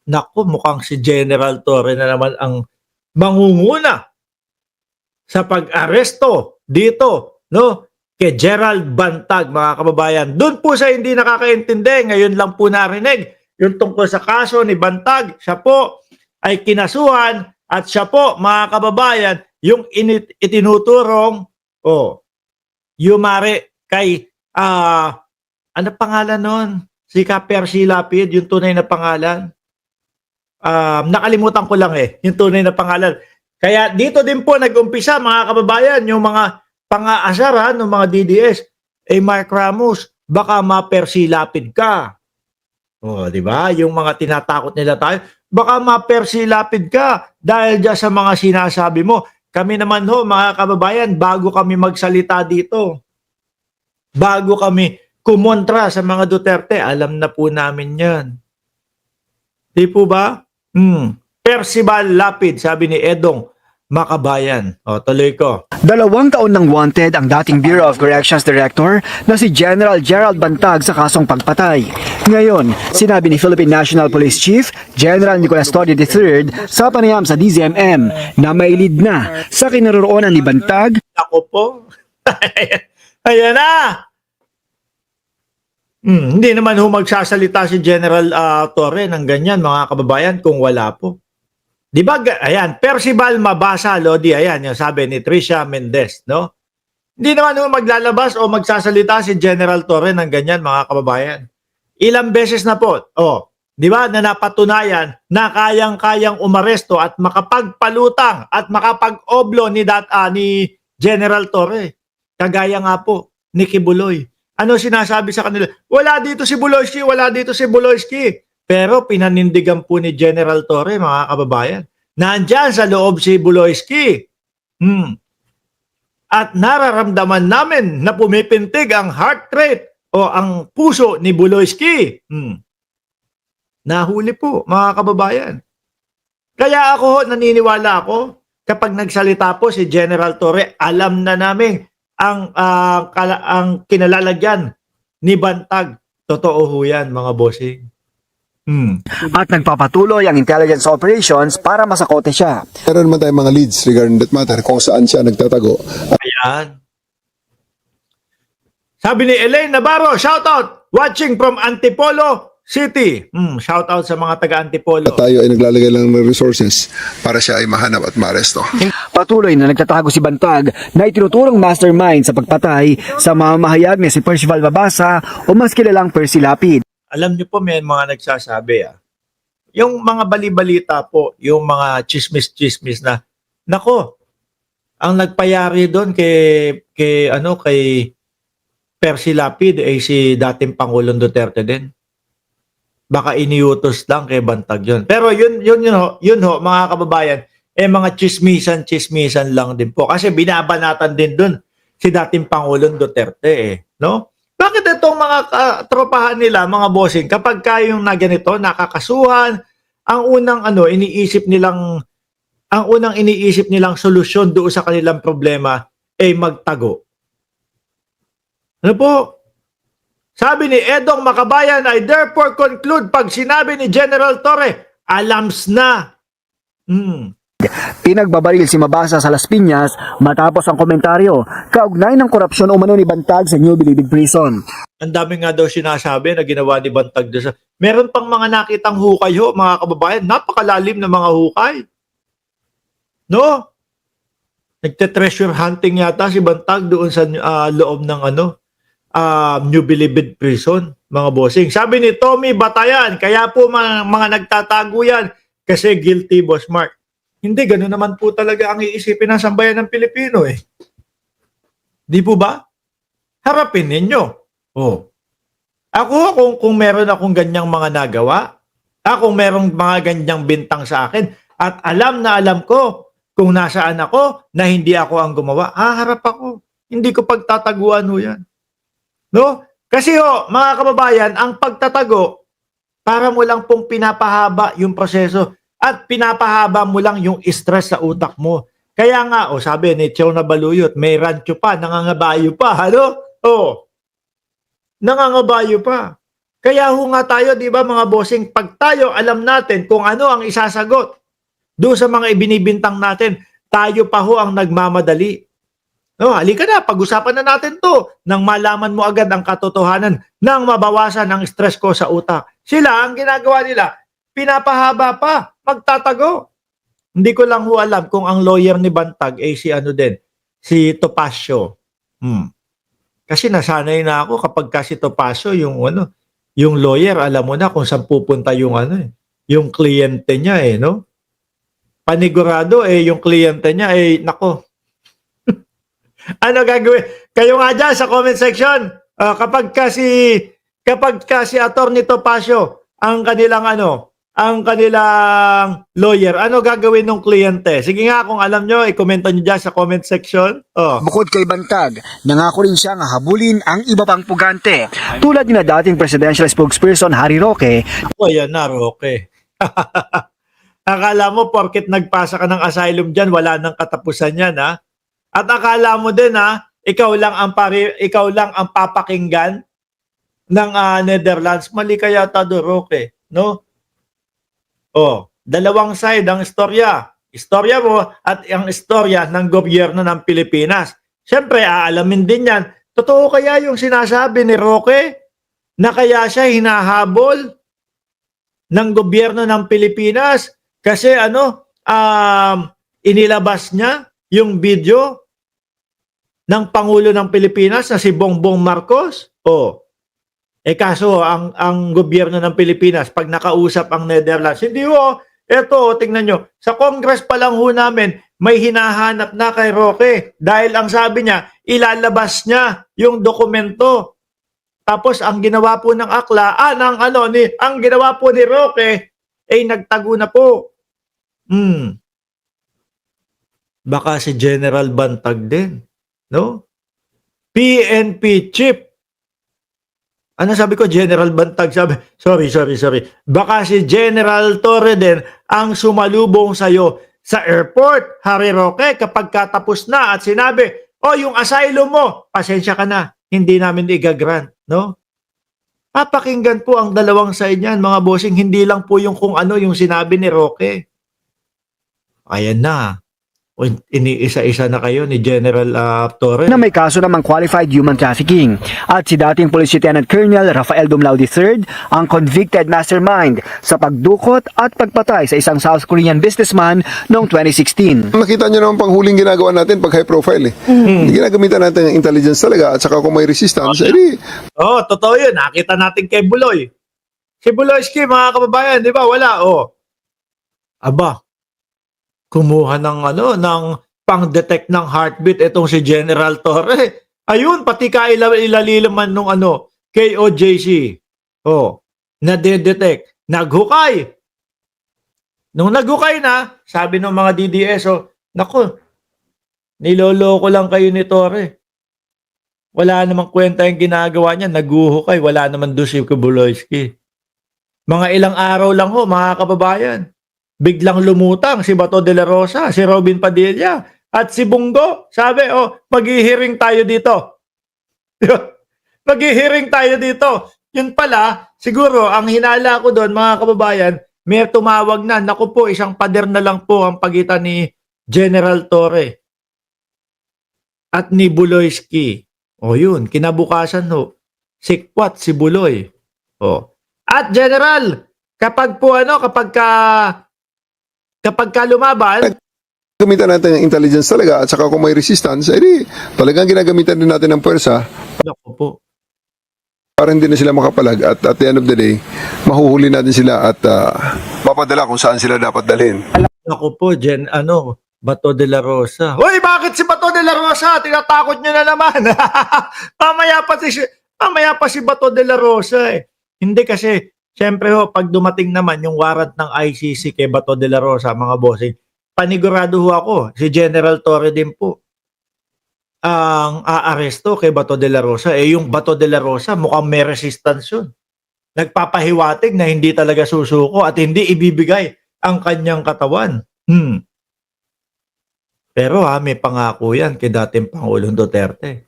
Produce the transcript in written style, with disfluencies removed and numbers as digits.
naku, mukhang si General Torre na naman ang mangunguna sa pag-aresto dito, no? Kay Gerald Bantag, mga kababayan. Doon po sa hindi nakakaintindi, ngayon lang po narinig yung tungkol sa kaso ni Bantag. Siya po ay kinasuhan at siya po, mga kababayan, yung itinuturong yumari kay ano pangalan nun? Si Percy Lapid, yung tunay na pangalan. Nakalimutan ko lang yung tunay na pangalan. Kaya dito din po nag-umpisa, mga kababayan, yung mga pang-aasaran ng mga DDS. Mark Ramos, baka mapersilapid ka. Di ba? Yung mga tinatakot nila tayo, baka mapersilapid ka dahil dyan sa mga sinasabi mo. Kami naman mga kababayan, bago kami magsalita dito, bago kami kumontra sa mga Duterte, alam na po namin yan. Di po ba? Percival Lapid, sabi ni Edong Makabayan. Tuloy ko. 2 taon nang wanted ang dating Bureau of Corrections Director na si General Gerald Bantag sa kasong pagpatay. Ngayon, sinabi ni Philippine National Police Chief General Nicolas Torre III sa panayam sa DZMM na may lead na sa kinaroroonan ni Bantag. Ako po. Ayan na. Hindi naman magsasalita si General Torre ng ganyan, mga kababayan, kung wala po. Di ba? Ayan, Percival Mabasa, Lodi, ayan, yung sabi ni Tricia Mendez, no? Hindi naman maglalabas o magsasalita si General Torre ng ganyan, mga kababayan. Ilang beses na po, di ba, na napatunayan na kayang-kayang umaresto at makapagpalutang at makapag-oblo ni General Torre. Kagaya nga po ni Kibuloy. Ano sinasabi sa kanila? Wala dito si Buloyski, wala dito si Buloyski. Pero pinanindigan po ni General Torre, mga kababayan. Nandyan sa loob si Buloyski. At nararamdaman namin na pumipintig ang heart rate o ang puso ni Buloyski. Nahuli po, mga kababayan. Kaya naniniwala ako, kapag nagsalita po si General Torre, alam na namin ang kinalalagyan ni Bantag. Totoo ho yan, mga bossing. At nagpapatuloy ang intelligence operations para masakote siya. Meron naman tayong mga leads regarding that matter kung saan siya nagtatago. Ayan. Sabi ni Elaine Navarro, shoutout! Watching from Antipolo City. Shoutout sa mga taga-Antipolo. Tayo ay naglalagay lang ng resources para siya ay mahanap at maaresto. Patuloy na nagtatago si Bantag na itinuturong mastermind sa pagpatay sa mamamahayag ni si Percival Mabasa o mas kilalang Percy Lapid. Alam niyo po, may mga nagsasabi yung mga balibalita po, yung mga chismis-chismis na, nako, ang nagpayari doon kay Percy Lapid ay si dating Pangulong Duterte din. Baka iniutos lang kay Bantag yun. Pero yun mga kababayan, mga chismisan lang din po. Kasi binabanatan din doon si dating Pangulong Duterte no? Bakit itong mga tropahan nila, mga bossing, kapag kayong na ganito, nakakasuhan, ang unang iniisip nilang solusyon doon sa kanilang problema ay magtago. Ano po? Sabi ni Edong Makabayan, I therefore conclude pag sinabi ni General Torre, alams na. Pinagbabaril si Mabasa sa Las Piñas matapos ang komentaryo kaugnay ng korupsyon umano ni Bantag sa New Bilibid Prison. Ang dami nga daw sinasabi na ginawa ni Bantag doon. Meron pang mga nakitang hukay mga kababayan. Napakalalim na mga hukay. No? Nagte-treasure hunting yata si Bantag doon sa loob ng New Bilibid Prison, mga bossing. Sabi ni Tommy Batayan, kaya po mga nagtatago yan kasi guilty, Boss Mark. Hindi, gano'n naman po talaga ang iisipin ng sambayan ng Pilipino Di po ba? Harapin ninyo. Ako, kung meron akong ganyang mga nagawa, kung merong mga ganyang bintang sa akin, at alam na alam ko kung nasaan ako na hindi ako ang gumawa, haharap ako. Hindi ko pagtataguan yan. No? Kasi mga kababayan, ang pagtatago, para mo lang pong pinapahaba yung proseso. At pinapahaba mo lang yung stress sa utak mo. Kaya nga, sabi ni Cheo Nabaluyot, may rancho pa, nangangabayo pa, nangangabayo pa. Kaya ho nga tayo, di ba mga bossing, pag tayo alam natin kung ano ang isasagot doon sa mga ibinibintang natin, tayo pa ho ang nagmamadali. No, halika na, pag-usapan na natin to nang malaman mo agad ang katotohanan nang mabawasan ang stress ko sa utak. Sila, ang ginagawa nila, pinapahaba pa, magtatago. Hindi ko lang ho alam kung ang lawyer ni Bantag ay si ano din, si Topacio. Kasi nasanay na ako kapag kasi Topacio, yung lawyer, alam mo na kung saan pupunta yung yung kliyente niya no? Panigurado yung kliyente niya nako. Ano gagawin? Kayo nga dyan sa comment section, kapag kasi Attorney Topacio, ang kanilang lawyer, ano gagawin ng kliyente? Sige nga, kung alam nyo, i-komento nyo dyan sa comment section. Bukod kay Bantag, nangako rin siyang habulin ang iba pang pugante. Tulad ni na dating presidential spokesperson Harry Roque. Yan na, Roque. Akala mo, porket nagpasa ka ng asylum dyan, wala nang katapusan yan, ha? At akala mo din, ikaw lang ang papakinggan ng Netherlands. Mali ka yata doon, Roque. No? Dalawang side ang istorya. Istorya mo at ang istorya ng gobyerno ng Pilipinas. Siyempre, aalamin din yan. Totoo kaya yung sinasabi ni Roque na kaya siya hinahabol ng gobyerno ng Pilipinas kasi inilabas niya yung video ng Pangulo ng Pilipinas na si Bongbong Marcos? Kaso ang gobyerno ng Pilipinas, pag nakausap ang Netherlands, hindi eto, tingnan nyo, sa Congress pa lang ho namin, may hinahanap na kay Roque. Dahil ang sabi niya, ilalabas niya yung dokumento. Tapos ang ginawa po ng akla, ang ginawa po ni Roque, nagtago na po. Baka si General Bantag din, no? PNP chief. Ano sabi ko, General Bantag? Sorry. Baka si General Torre din ang sumalubong sa'yo sa airport, Harry Roque, kapag katapos na at sinabi, yung asylum mo, pasensya ka na, hindi namin i-grant, no? Papakinggan po ang dalawang side niyan, mga bossing, hindi lang po yung kung ano yung sinabi ni Roque. Ayan na. Iniisa-isa na kayo ni General Torre. Na may kaso namang qualified human trafficking. At si dating Police Lieutenant Colonel Rafael Dumlao III ang convicted mastermind sa pagdukot at pagpatay sa isang South Korean businessman noong 2016. Nakita nyo naman panghuling ginagawa natin pag high profile Ginagamitan natin ng intelligence talaga at saka kung may resistance, totoo yun. Nakita natin kay Buloy. Si Buloyski, mga kababayan, di ba? Wala, Aba, kumuha ng pang-detect ng heartbeat itong si General Torre. Ayun, pati kailalilaman nung KOJC. Nade-detect. Naghukay. Nung naghukay na, sabi ng mga DDS, naku, niloloko lang kayo ni Torre. Wala namang kwenta yung ginagawa niya. Naghuhukay. Wala naman doon si Kubuloyski. Mga ilang araw lang mga kababayan. Biglang lumutang si Bato de la Rosa, si Robin Padilla, at si Bungo. Sabi, maghihiring tayo dito. Maghihiring tayo dito. Yun pala, siguro, ang hinala ko doon, mga kababayan, may tumawag na. Naku po, isang pader na lang po ang pagitan ni General Torre at ni Buloyski. Yun, kinabukasan sikwat si Buloy. At General, kapag ka lumaban, gamitan natin ng intelligence talaga at saka kung may resistance, talagang ginagamitan din natin ng puwersa. Naku po. Para hindi na sila makapalag at at the end of the day, mahuhuli natin sila at mapadala kung saan sila dapat dalhin. Naku po, Bato de la Rosa. Hoy, bakit si Bato de la Rosa? Tinatakot nyo na naman. Mamaya pa si Bato de la Rosa Hindi kasi, siyempre pag dumating naman yung warrant ng ICC kay Bato de la Rosa, mga bossing, panigurado ako, si General Torre din po ang aaresto kay Bato de la Rosa. Yung Bato de la Rosa, mukhang may resistance yun. Nagpapahiwatig na hindi talaga susuko at hindi ibibigay ang kanyang katawan. Pero may pangako yan kay dating Pangulong Duterte.